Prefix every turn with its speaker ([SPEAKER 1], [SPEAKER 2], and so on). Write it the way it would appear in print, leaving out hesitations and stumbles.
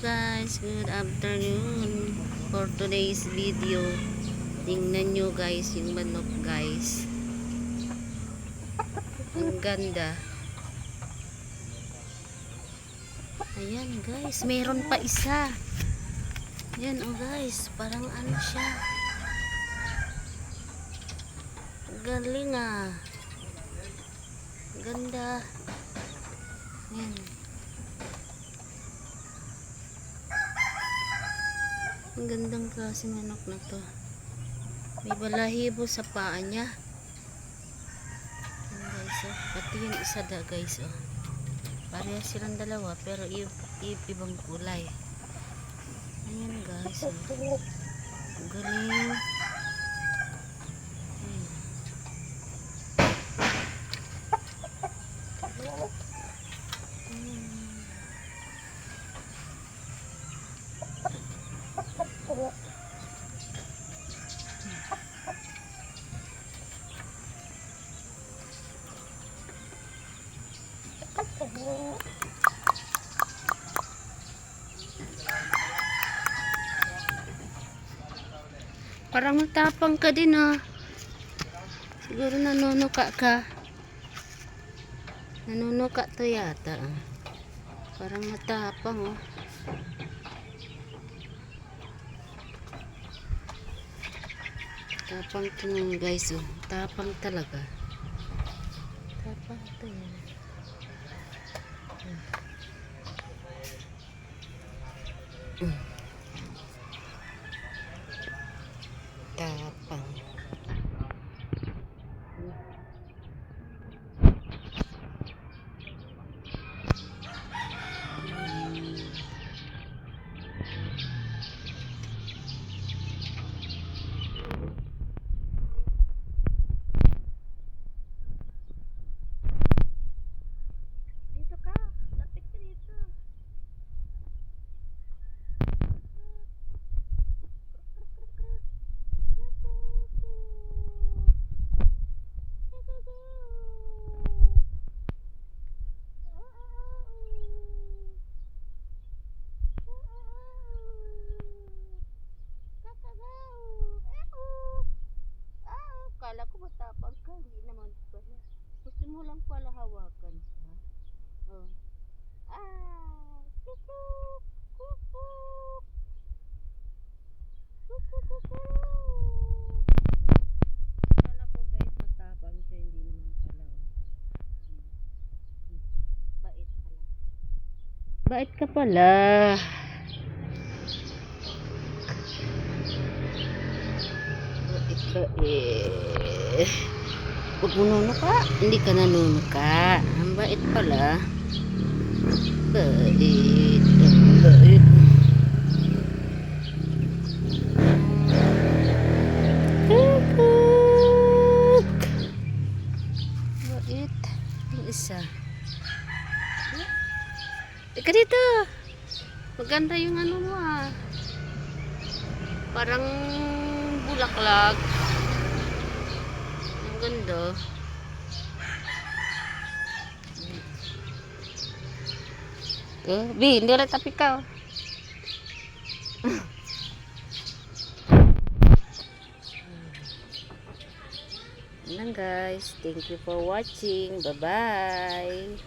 [SPEAKER 1] guys, good afternoon. For today's video, tingnan nyo guys yung manok guys. Ang ganda. Ayan guys, meron pa isa. Ayan oh guys, parang ano siya. Galing ah. Ganda. Ayan. Ang gandang klase manok na to. May balahibo sa paa niya. Ayan guys oh. Pati yung isa da guys oh. Pareha silang dalawa pero ibang kulay. Ayan guys oh. Galing. Parang matapang ka din ah. Siguro nanunuka ka. Nanunuka to yata ah. Parang matapang oh. Tapang to guys oh. Tapang talaga. Tapang to yan. Tapang. Dito ka. Lapit ka dito. Kala ko matapang ka, hindi naman pala. Gusto mo lang pala hawakan siya. Oh. Kukuk, kukuk. Kukuk, kukuk. Kala ko guys matapang siya, hindi naman pala. Bait pala. Bait ka pala. Huwag mo nunuka. Hindi ka nanunuka. Ang bait pala. Bait. Ang bait. Kukuk. Bait. Yung isa. Ika dito. Maganda yung ano mo ah. Parang bulaklak. Ang ganda. Bi, hindi ulit tapi ka. Yan lang guys. Thank you for watching. Bye-bye.